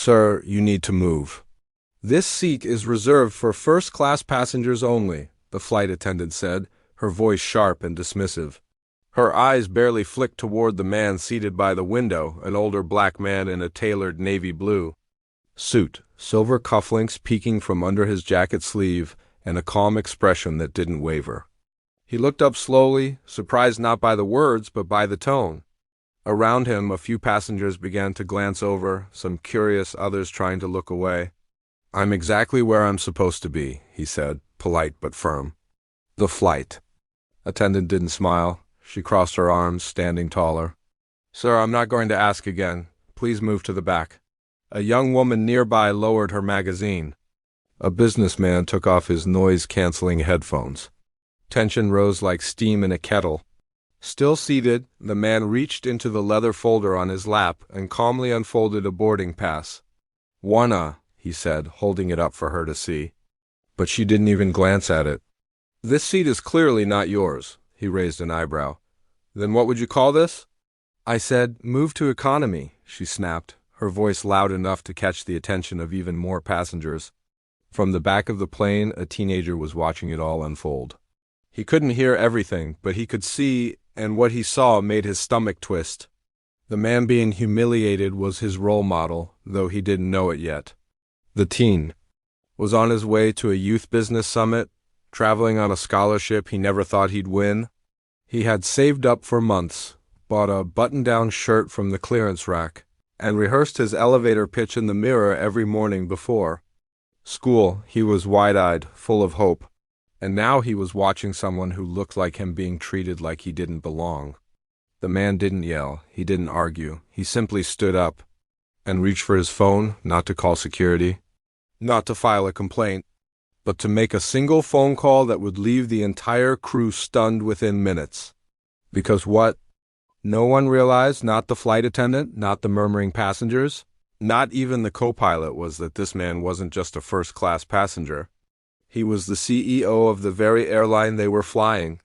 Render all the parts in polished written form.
Sir, you need to move. This seat is reserved for first-class passengers only, the flight attendant said, her voice sharp and dismissive. Her eyes barely flicked toward the man seated by the window, an older black man in a tailored navy blue suit, silver cufflinks peeking from under his jacket sleeve, and a calm expression that didn't waver. He looked up slowly, surprised not by the words but by the tone. Around him, a few passengers began to glance over, some curious, others trying to look away. "I'm exactly where I'm supposed to be," he said, polite but firm. "The flight." Attendant didn't smile. She crossed her arms, standing taller. "Sir, I'm not going to ask again. Please move to the back." A young woman nearby lowered her magazine. A businessman took off his noise-canceling headphones. Tension rose like steam in a kettle. Still seated, the man reached into the leather folder on his lap and calmly unfolded a boarding pass. "Wanna," he said, holding it up for her to see. But she didn't even glance at it. "This seat is clearly not yours." He raised an eyebrow. "Then what would you call this?" "I said, move to economy," she snapped, her voice loud enough to catch the attention of even more passengers. From the back of the plane, a teenager was watching it all unfold. He couldn't hear everything, but he could see, and what he saw made his stomach twist. The man being humiliated was his role model, though he didn't know it yet. The teen was on his way to a youth business summit, traveling on a scholarship he never thought he'd win. He had saved up for months, bought a button-down shirt from the clearance rack, and rehearsed his elevator pitch in the mirror every morning before school. He was wide-eyed, full of hope, and now he was watching someone who looked like him being treated like he didn't belong. The man didn't yell, he didn't argue, he simply stood up and reached for his phone, not to call security, not to file a complaint, but to make a single phone call that would leave the entire crew stunned within minutes. Because what? No one realized, not the flight attendant, not the murmuring passengers, not even the co-pilot, was that this man wasn't just a first-class passenger. He was the CEO of the very airline they were flying.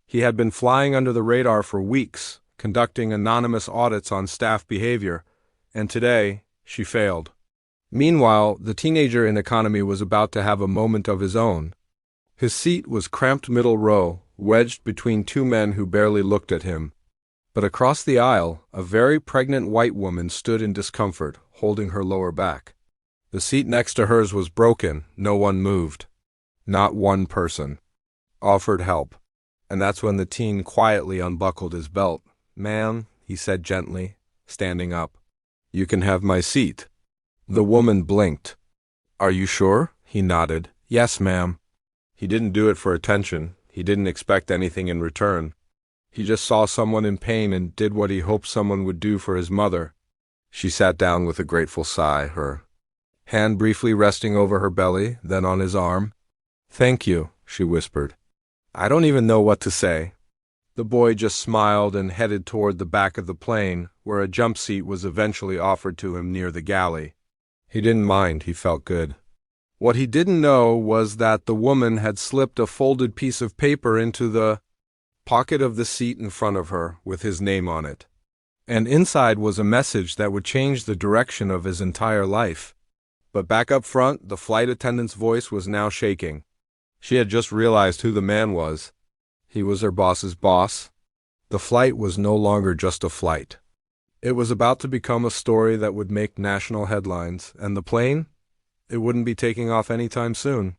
He had been flying under the radar for weeks, conducting anonymous audits on staff behavior, and today, she failed. Meanwhile, the teenager in economy was about to have a moment of his own. His seat was cramped middle row, wedged between two men who barely looked at him. But across the aisle, a very pregnant white woman stood in discomfort, holding her lower back. The seat next to hers was broken. No one moved. Not one person offered help. And that's when the teen quietly unbuckled his belt. "Ma'am," he said gently, standing up, "you can have my seat." The woman blinked. "Are you sure?" He nodded. "Yes, ma'am." He didn't do it for attention. He didn't expect anything in return. He just saw someone in pain and did what he hoped someone would do for his mother. She sat down with a grateful sigh, her hand briefly resting over her belly, then on his arm. "Thank you," she whispered. "I don't even know what to say." The boy just smiled and headed toward the back of the plane, where a jump seat was eventually offered to him near the galley. He didn't mind, he felt good. What he didn't know was that the woman had slipped a folded piece of paper into the pocket of the seat in front of her, with his name on it. And inside was a message that would change the direction of his entire life. But back up front, the flight attendant's voice was now shaking. She had just realized who the man was. He was her boss's boss. The flight was no longer just a flight. It was about to become a story that would make national headlines, and the plane? It wouldn't be taking off anytime soon.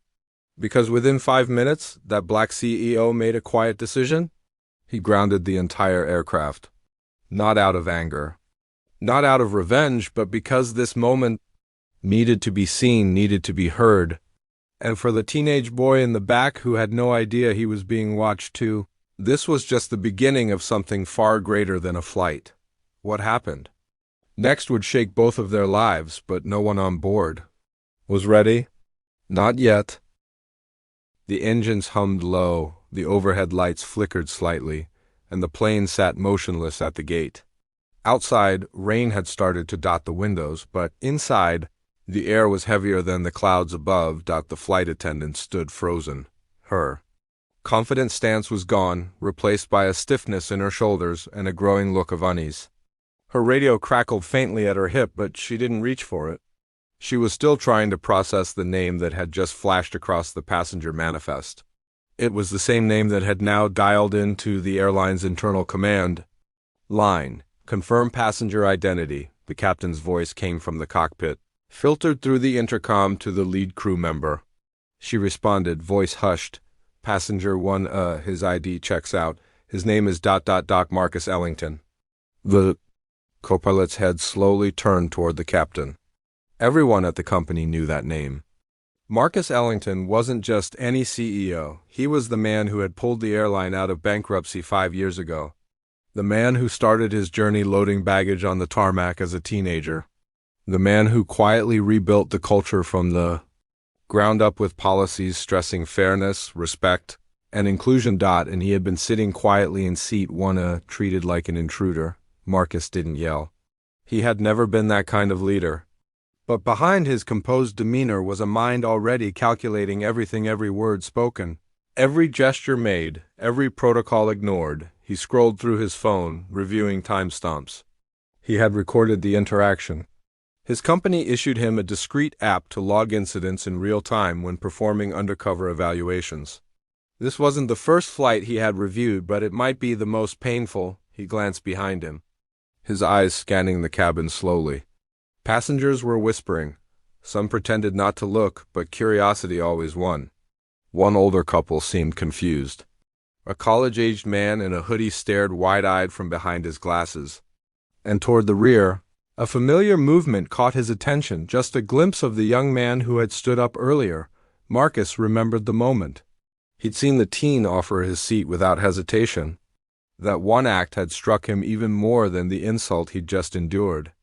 Because within 5 minutes, that black CEO made a quiet decision. He grounded the entire aircraft. Not out of anger. Not out of revenge, but because this moment needed to be seen, needed to be heard. And for the teenage boy in the back who had no idea he was being watched too, this was just the beginning of something far greater than a flight. What happened? Next would shake both of their lives, but no one on board was ready. Not yet. The engines hummed low, the overhead lights flickered slightly, and the plane sat motionless at the gate. Outside, rain had started to dot the windows, but inside, the air was heavier than the clouds above. The flight attendant stood frozen. Her confident stance was gone, replaced by a stiffness in her shoulders and a growing look of unease. Her radio crackled faintly at her hip, but she didn't reach for it. She was still trying to process the name that had just flashed across the passenger manifest. It was the same name that had now dialed into the airline's internal command line. Confirm passenger identity, the captain's voice came from the cockpit, filtered through the intercom to the lead crew member. She responded, voice hushed. Passenger 1, his ID checks out. His name is ... Marcus Ellington. The co-pilot's head slowly turned toward the captain. Everyone at the company knew that name. Marcus Ellington wasn't just any CEO. He was the man who had pulled the airline out of bankruptcy 5 years ago. The man who started his journey loading baggage on the tarmac as a teenager. The man who quietly rebuilt the culture from the ground up with policies stressing fairness, respect, and inclusion. And he had been sitting quietly in seat 1, treated like an intruder. Marcus didn't yell. He had never been that kind of leader. But behind his composed demeanor was a mind already calculating everything, every word spoken, every gesture made, every protocol ignored. He scrolled through his phone, reviewing timestamps. He had recorded the interaction. His company issued him a discrete app to log incidents in real time when performing undercover evaluations. This wasn't the first flight he had reviewed, but it might be the most painful. He glanced behind him, his eyes scanning the cabin slowly. Passengers were whispering. Some pretended not to look, but curiosity always won. One older couple seemed confused. A college-aged man in a hoodie stared wide-eyed from behind his glasses. And toward the rear, a familiar movement caught his attention, just a glimpse of the young man who had stood up earlier. Marcus remembered the moment. He'd seen the teen offer his seat without hesitation. That one act had struck him even more than the insult he'd just endured.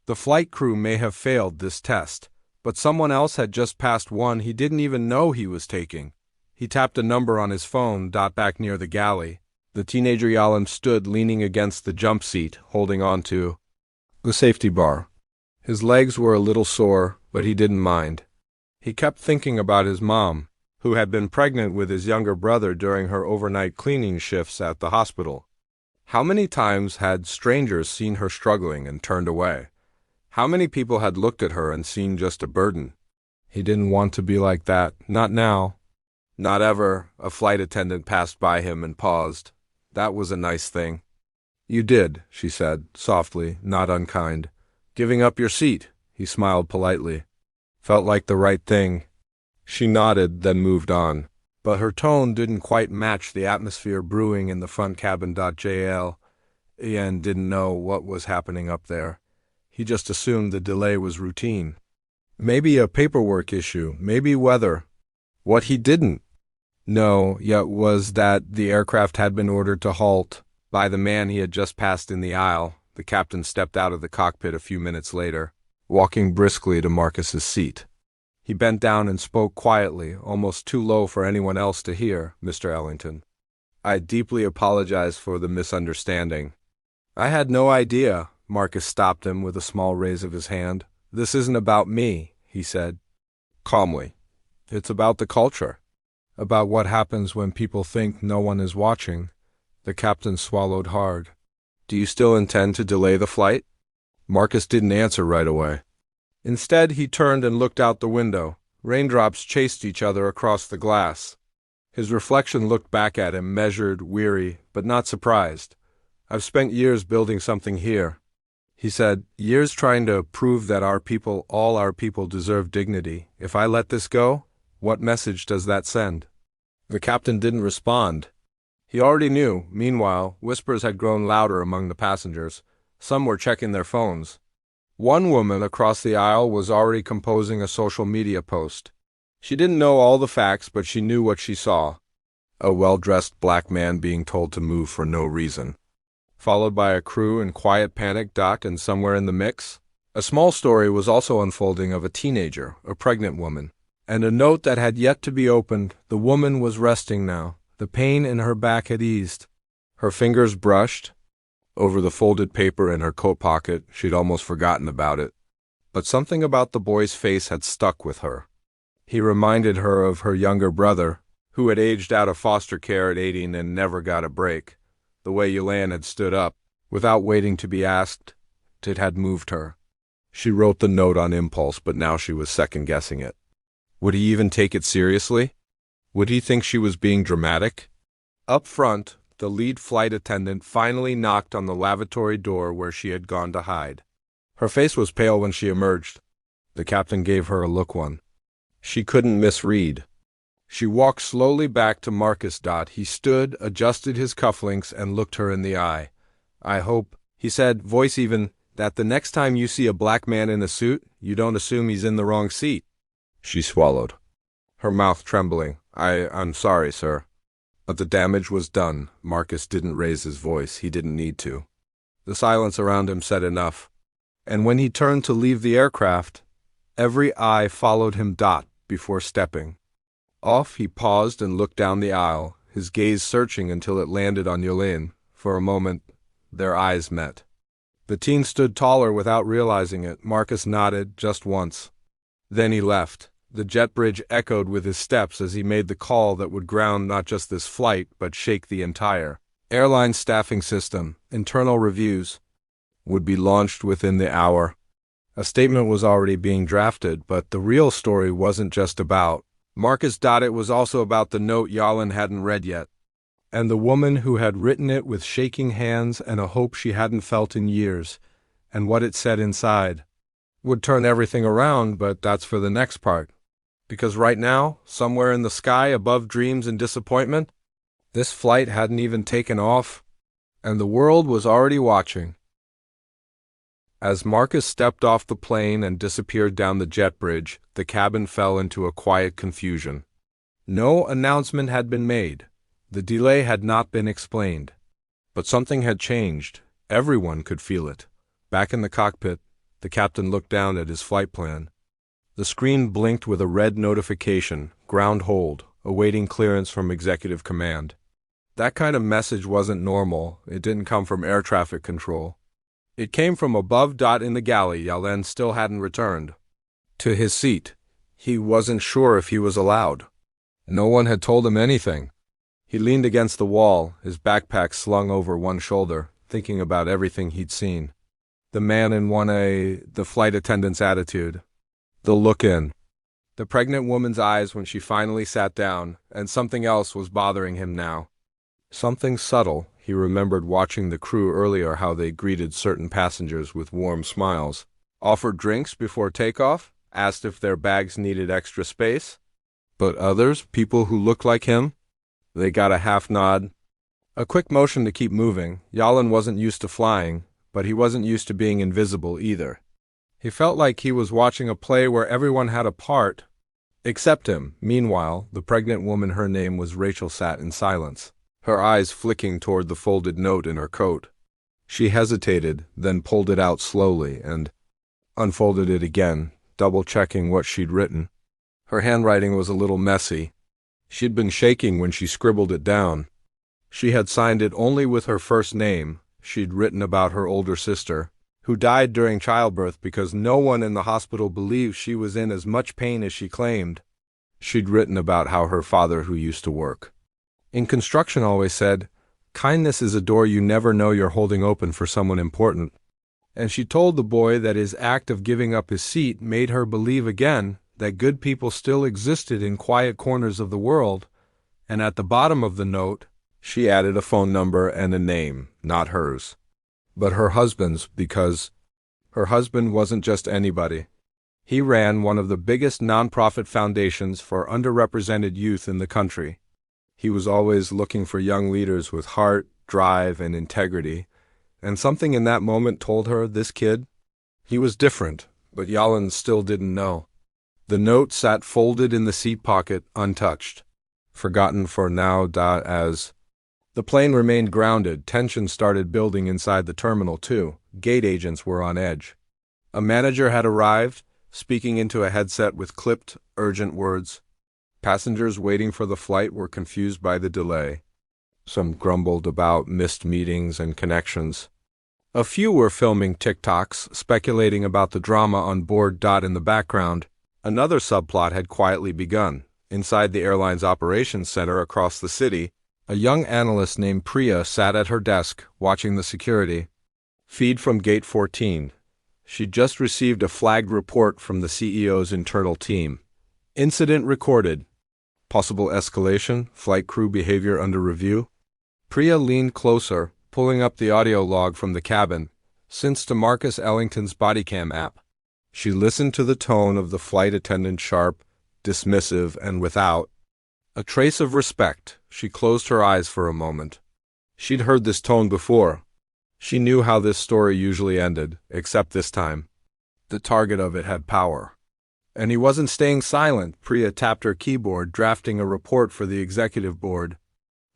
The flight crew may have failed this test, but someone else had just passed one he didn't even know he was taking. He tapped a number on his phone. Back near the galley, the teenager Yalim stood leaning against the jump seat, holding on to the safety bar. His legs were a little sore, but he didn't mind. He kept thinking about his mom, who had been pregnant with his younger brother during her overnight cleaning shifts at the hospital. How many times had strangers seen her struggling and turned away? How many people had looked at her and seen just a burden? He didn't want to be like that, not now. Not ever. A flight attendant passed by him and paused. That was a nice thing. You did, she said, softly, not unkind. Giving up your seat, he smiled politely. Felt like the right thing. She nodded, then moved on. But her tone didn't quite match the atmosphere brewing in the front cabin. Ian didn't know what was happening up there. He just assumed the delay was routine. Maybe a paperwork issue, maybe weather. What he didn't know yet was that the aircraft had been ordered to halt by the man he had just passed in the aisle. The captain stepped out of the cockpit a few minutes later, walking briskly to Marcus's seat. He bent down and spoke quietly, almost too low for anyone else to hear. Mr. Ellington, I deeply apologize for the misunderstanding. I had no idea. Marcus stopped him with a small raise of his hand. This isn't about me, he said, calmly. It's about the culture. About what happens when people think no one is watching. The captain swallowed hard. Do you still intend to delay the flight? Marcus didn't answer right away. Instead, he turned and looked out the window. Raindrops chased each other across the glass. His reflection looked back at him, measured, weary, but not surprised. I've spent years building something here, he said, years trying to prove that all our people deserve dignity. If I let this go, what message does that send? The captain didn't respond. He already knew. Meanwhile, whispers had grown louder among the passengers. Some were checking their phones. One woman across the aisle was already composing a social media post. She didn't know all the facts, but she knew what she saw. A well-dressed black man being told to move for no reason, followed by a crew in quiet panic. And somewhere in the mix, a small story was also unfolding of a teenager, a pregnant woman, and a note that had yet to be opened. The woman was resting now. The pain in her back had eased. Her fingers brushed over the folded paper in her coat pocket. She'd almost forgotten about it. But something about the boy's face had stuck with her. He reminded her of her younger brother, who had aged out of foster care at 18 and never got a break. The way Yulaine had stood up, without waiting to be asked, it had moved her. She wrote the note on impulse, but now she was second-guessing it. Would he even take it seriously? Would he think she was being dramatic? Up front, the lead flight attendant finally knocked on the lavatory door where she had gone to hide. Her face was pale when she emerged. The captain gave her a look one. She couldn't misread. She walked slowly back to Marcus. He stood, adjusted his cufflinks, and looked her in the eye. "I hope," he said, voice even, "that the next time you see a black man in a suit, you don't assume he's in the wrong seat." She swallowed, her mouth trembling. I'm sorry, sir." But the damage was done. Marcus didn't raise his voice. He didn't need to. The silence around him said enough. And when he turned to leave the aircraft, every eye followed him. Before stepping off, he paused and looked down the aisle, his gaze searching until it landed on Yolene. For a moment, their eyes met. The teen stood taller without realizing it. Marcus nodded just once. Then he left. The jet bridge echoed with his steps as he made the call that would ground not just this flight, but shake the entire airline staffing system. Internal reviews would be launched within the hour. A statement was already being drafted, but the real story wasn't just about Marcus. It was also about the note Yolene hadn't read yet, and the woman who had written it with shaking hands and a hope she hadn't felt in years, and what it said inside would turn everything around. But that's for the next part. Because right now, somewhere in the sky above dreams and disappointment, this flight hadn't even taken off, and the world was already watching. As Marcus stepped off the plane and disappeared down the jet bridge, the cabin fell into a quiet confusion. No announcement had been made. The delay had not been explained. But something had changed. Everyone could feel it. Back in the cockpit, the captain looked down at his flight plan. The screen blinked with a red notification, ground hold, awaiting clearance from executive command. That kind of message wasn't normal. It didn't come from air traffic control. It came from above. In the galley, Yolene still hadn't returned to his seat. He wasn't sure if he was allowed. No one had told him anything. He leaned against the wall, his backpack slung over one shoulder, thinking about everything he'd seen. The man in 1A, the flight attendant's attitude, the look in, the pregnant woman's eyes when she finally sat down, and something else was bothering him now. Something subtle. He remembered watching the crew earlier, how they greeted certain passengers with warm smiles, offered drinks before takeoff, asked if their bags needed extra space. But others, people who looked like him, they got a half nod, a quick motion to keep moving. Yolene wasn't used to flying, but he wasn't used to being invisible either. He felt like he was watching a play where everyone had a part, except him. Meanwhile, the pregnant woman, her name was Rachel, sat in silence, her eyes flicking toward the folded note in her coat. She hesitated, then pulled it out slowly and unfolded it again, double-checking what she'd written. Her handwriting was a little messy. She'd been shaking when she scribbled it down. She had signed it only with her first name. She'd written about her older sister, who died during childbirth because no one in the hospital believed she was in as much pain as she claimed. She'd written about how her father, who used to work in construction, always said, "Kindness is a door you never know you're holding open for someone important." And she told the boy that his act of giving up his seat made her believe again that good people still existed in quiet corners of the world. And at the bottom of the note, she added a phone number and a name, not hers, but her husband's, because her husband wasn't just anybody. He ran one of the biggest nonprofit foundations for underrepresented youth in the country. He was always looking for young leaders with heart, drive, and integrity, and something in that moment told her this kid, he was different, but Yolene still didn't know. The note sat folded in the seat pocket, untouched, forgotten for now. As the plane remained grounded, tension started building inside the terminal too. Gate agents were on edge. A manager had arrived, speaking into a headset with clipped, urgent words. Passengers waiting for the flight were confused by the delay. Some grumbled about missed meetings and connections. A few were filming TikToks, speculating about the drama on board. In the background, another subplot had quietly begun. Inside the airline's operations center across the city, a young analyst named Priya sat at her desk, watching the security feed from Gate 14. She'd just received a flagged report from the CEO's internal team. Incident recorded. Possible escalation, flight crew behavior under review. Priya leaned closer, pulling up the audio log from the cabin, synced to Marcus Ellington's bodycam app. She listened to the tone of the flight attendant, sharp, dismissive, and without a trace of respect. She closed her eyes for a moment. She'd heard this tone before. She knew how this story usually ended, except this time. The target of it had power. And he wasn't staying silent. Priya tapped her keyboard, drafting a report for the executive board.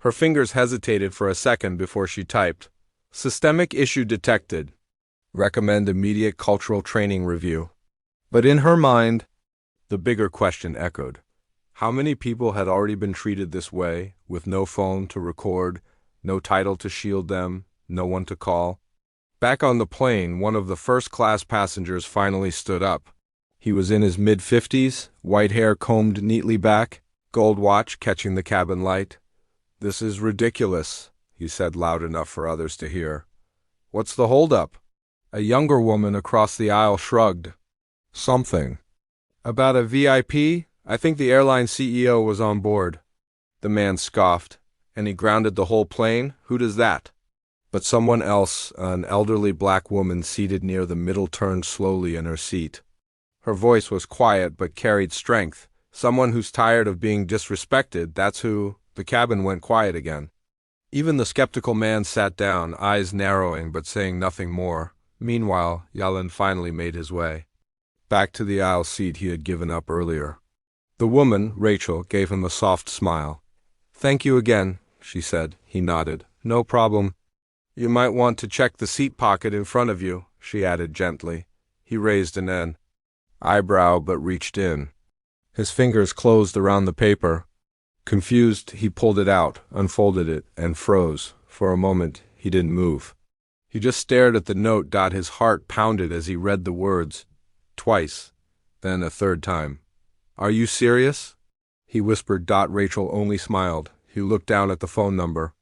Her fingers hesitated for a second before she typed. Systemic issue detected. Recommend immediate cultural training review. But in her mind, the bigger question echoed. How many people had already been treated this way, with no phone to record, no title to shield them, no one to call? Back on the plane, one of the first-class passengers finally stood up. He was in his mid-50s, white hair combed neatly back, gold watch catching the cabin light. This is ridiculous, he said loud enough for others to hear. What's the holdup? A younger woman across the aisle shrugged. Something. About a VIP? I think the airline CEO was on board. The man scoffed. And he grounded the whole plane? Who does that? But someone else, an elderly black woman seated near the middle, turned slowly in her seat. Her voice was quiet but carried strength. Someone who's tired of being disrespected, that's who. The cabin went quiet again. Even the skeptical man sat down, eyes narrowing but saying nothing more. Meanwhile, Yalan finally made his way back to the aisle seat he had given up earlier. The woman, Rachel, gave him a soft smile. Thank you again, she said. He nodded. No problem. You might want to check the seat pocket in front of you, she added gently. He raised an eyebrow but reached in. His fingers closed around the paper. Confused, he pulled it out, unfolded it, and froze. For a moment, he didn't move. He just stared at the note. His heart pounded as he read the words. Twice, then a third time. Are you serious? He whispered. Rachel only smiled. He looked down at the phone number,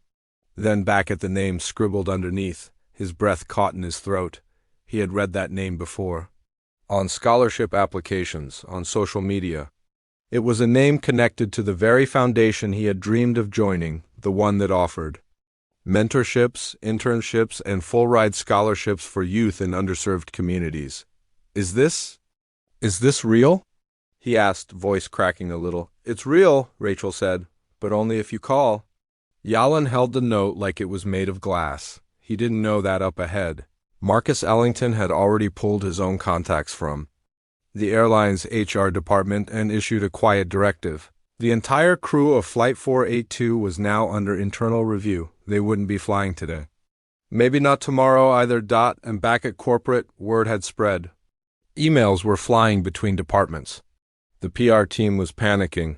then back at the name scribbled underneath. His breath caught in his throat. He had read that name before. On scholarship applications, on social media. It was a name connected to the very foundation he had dreamed of joining, the one that offered mentorships, internships, and full-ride scholarships for youth in underserved communities. Is this real? He asked, voice cracking a little. It's real, Rachel said, but only if you call. Yalan held the note like it was made of glass. He didn't know that up ahead. Marcus Ellington had already pulled his own contacts from the airline's HR department and issued a quiet directive. The entire crew of Flight 482 was now under internal review. They wouldn't be flying today. Maybe not tomorrow either. And back at corporate, word had spread. Emails were flying between departments. The PR team was panicking.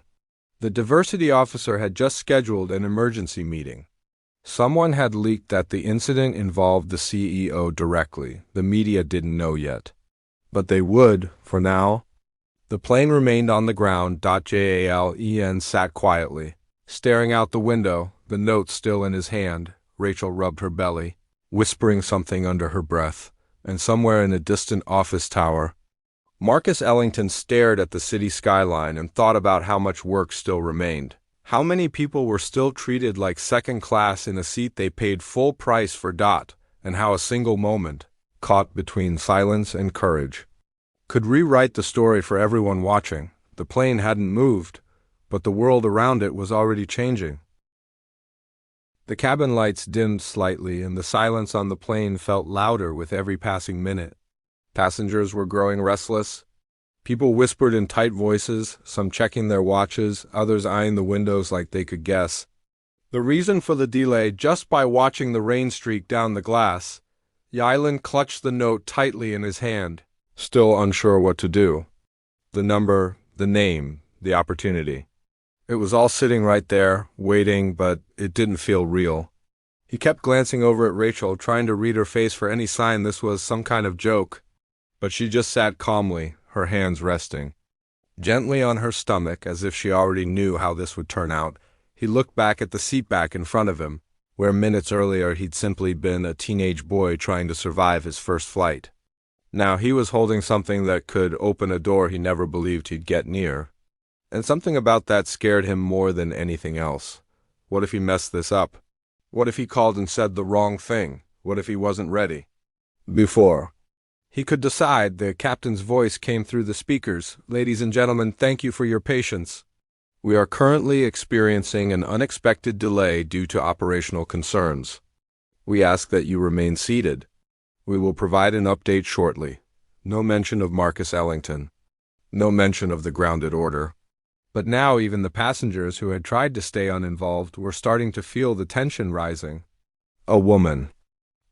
The diversity officer had just scheduled an emergency meeting. Someone had leaked that the incident involved the CEO directly. The media didn't know yet. But they would, for now. The plane remained on the ground. Jalen sat quietly, staring out the window, the note still in his hand. Rachel rubbed her belly, whispering something under her breath, and somewhere in a distant office tower, Marcus Ellington stared at the city skyline and thought about how much work still remained. How many people were still treated like second class in a seat they paid full price for. And how a single moment, caught between silence and courage, could rewrite the story for everyone watching. The plane hadn't moved, but the world around it was already changing. The cabin lights dimmed slightly, and the silence on the plane felt louder with every passing minute. Passengers were growing restless. People whispered in tight voices, some checking their watches, others eyeing the windows like they could guess the reason for the delay just by watching the rain streak down the glass. Yalan clutched the note tightly in his hand, still unsure what to do. The number, the name, the opportunity. It was all sitting right there, waiting, but it didn't feel real. He kept glancing over at Rachel, trying to read her face for any sign this was some kind of joke. But she just sat calmly, her hands resting gently on her stomach, as if she already knew how this would turn out. He looked back at the seat back in front of him, where minutes earlier he'd simply been a teenage boy trying to survive his first flight. Now he was holding something that could open a door he never believed he'd get near. And something about that scared him more than anything else. What if he messed this up? What if he called and said the wrong thing? What if he wasn't ready? Before he could decide, the captain's voice came through the speakers. Ladies and gentlemen, thank you for your patience. We are currently experiencing an unexpected delay due to operational concerns. We ask that you remain seated. We will provide an update shortly. No mention of Marcus Ellington. No mention of the grounded order. But now even the passengers who had tried to stay uninvolved were starting to feel the tension rising. A woman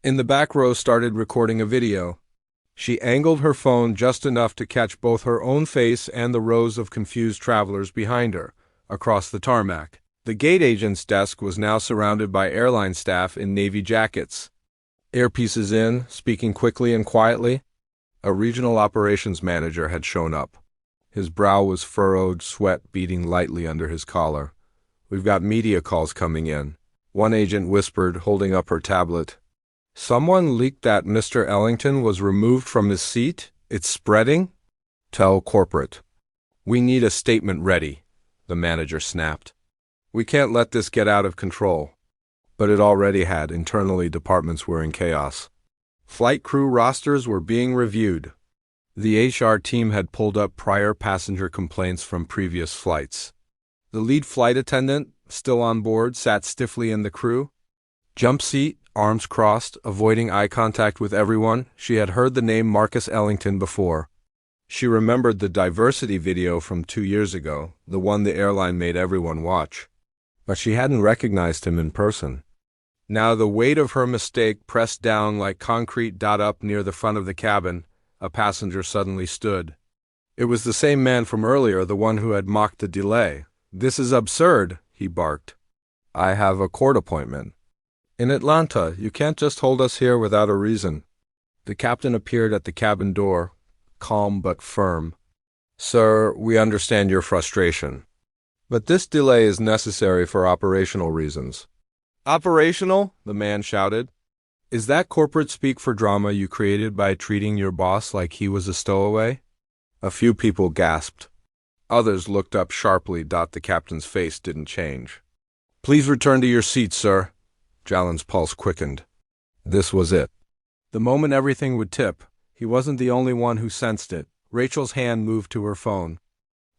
in the back row started recording a video. She angled her phone just enough to catch both her own face and the rows of confused travelers behind her, across the tarmac. The gate agent's desk was now surrounded by airline staff in navy jackets. Earpieces in, speaking quickly and quietly. A regional operations manager had shown up. His brow was furrowed, sweat beading lightly under his collar. We've got media calls coming in. One agent whispered, holding up her tablet. Someone leaked that Mr. Ellington was removed from his seat. It's spreading. Tell corporate. We need a statement ready, the manager snapped. We can't let this get out of control. But it already had. Internally, departments were in chaos. Flight crew rosters were being reviewed. The HR team had pulled up prior passenger complaints from previous flights. The lead flight attendant, still on board, sat stiffly in the crew. Jump seat, arms crossed, avoiding eye contact with everyone. She had heard the name Marcus Ellington before. She remembered the diversity video from 2 years ago, the one the airline made everyone watch. But she hadn't recognized him in person. Now the weight of her mistake pressed down like concrete. Up near the front of the cabin, a passenger suddenly stood. It was the same man from earlier, the one who had mocked the delay. This is absurd, he barked. I have a court appointment. In Atlanta, you can't just hold us here without a reason. The captain appeared at the cabin door, calm but firm. Sir, we understand your frustration. But this delay is necessary for operational reasons. Operational? The man shouted. Is that corporate speak for drama you created by treating your boss like he was a stowaway? A few people gasped. Others looked up sharply. The captain's face didn't change. Please return to your seat, sir. Jalen's pulse quickened. This was it. The moment everything would tip. He wasn't the only one who sensed it. Rachel's hand moved to her phone.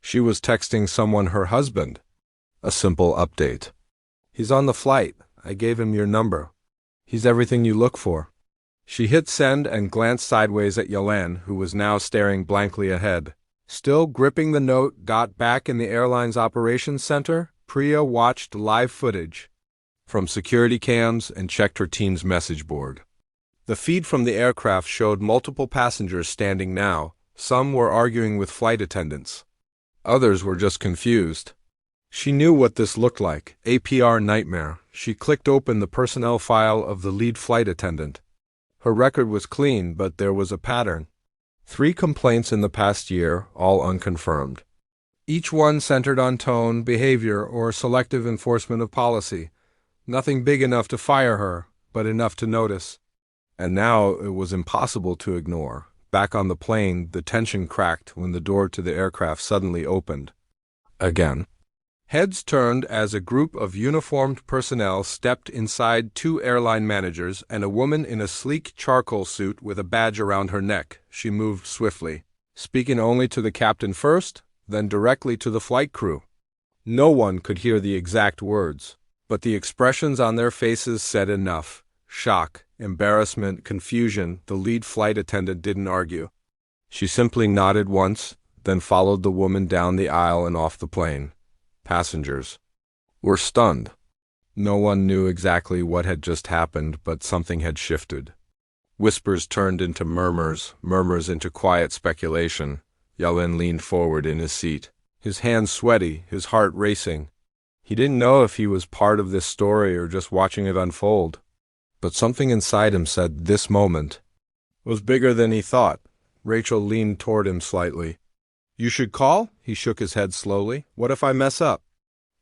She was texting someone, her husband. A simple update. He's on the flight. I gave him your number. He's everything you look for. She hit send and glanced sideways at Yalen, who was now staring blankly ahead. Still gripping the note. Back in the airline's operations center, Priya watched live footage from security cams and checked her team's message board. The feed from the aircraft showed multiple passengers standing now. Some were arguing with flight attendants. Others were just confused. She knew what this looked like. APR nightmare. She clicked open the personnel file of the lead flight attendant. Her record was clean, but there was a pattern. 3 complaints in the past year, all unconfirmed. Each one centered on tone, behavior, or selective enforcement of policy. Nothing big enough to fire her, but enough to notice. And now it was impossible to ignore. Back on the plane, the tension cracked when the door to the aircraft suddenly opened. Again. Heads turned as a group of uniformed personnel stepped inside 2 airline managers and a woman in a sleek charcoal suit with a badge around her neck. She moved swiftly, speaking only to the captain first, then directly to the flight crew. No one could hear the exact words, but the expressions on their faces said enough. Shock, embarrassment, confusion. The lead flight attendant didn't argue. She simply nodded once, then followed the woman down the aisle and off the plane. Passengers were stunned. No one knew exactly what had just happened, but something had shifted. Whispers turned into murmurs, murmurs into quiet speculation. Yalen leaned forward in his seat, his hands sweaty, his heart racing. He didn't know if he was part of this story or just watching it unfold. But something inside him said this moment was bigger than he thought. Rachel leaned toward him slightly. You should call? He shook his head slowly. What if I mess up?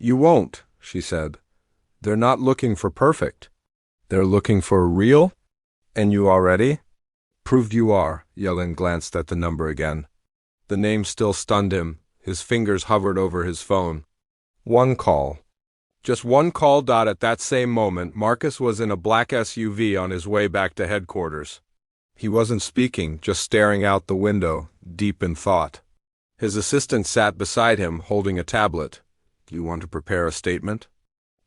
You won't, she said. They're not looking for perfect. They're looking for real. And you already? Proved you are. Yellen glanced at the number again. The name still stunned him. His fingers hovered over his phone. One call. Just one call. At that same moment, Marcus was in a black SUV on his way back to headquarters. He wasn't speaking, just staring out the window, deep in thought. His assistant sat beside him, holding a tablet. "Do you want to prepare a statement?"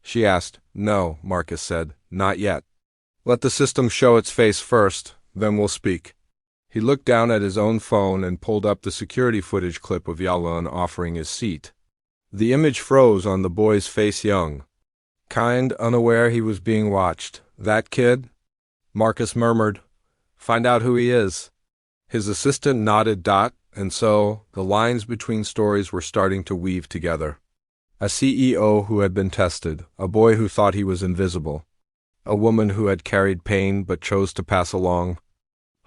she asked. "No," Marcus said, "not yet. Let the system show its face first, then we'll speak." He looked down at his own phone and pulled up the security footage clip of Yalon offering his seat. The image froze on the boy's face, young, kind, unaware he was being watched. "That kid?" Marcus murmured. "Find out who he is." His assistant nodded. And so, the lines between stories were starting to weave together. A CEO who had been tested, a boy who thought he was invisible, a woman who had carried pain but chose to pass along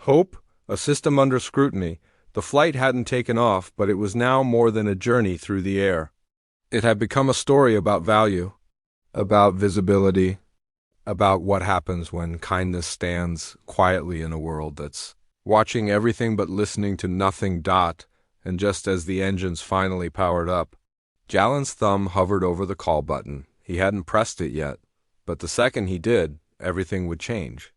hope, a system under scrutiny. The flight hadn't taken off, but it was now more than a journey through the air. It had become a story about value, about visibility, about what happens when kindness stands quietly in a world that's watching everything but listening to nothing. And just as the engines finally powered up, Jalen's thumb hovered over the call button. He hadn't pressed it yet, but the second he did, everything would change.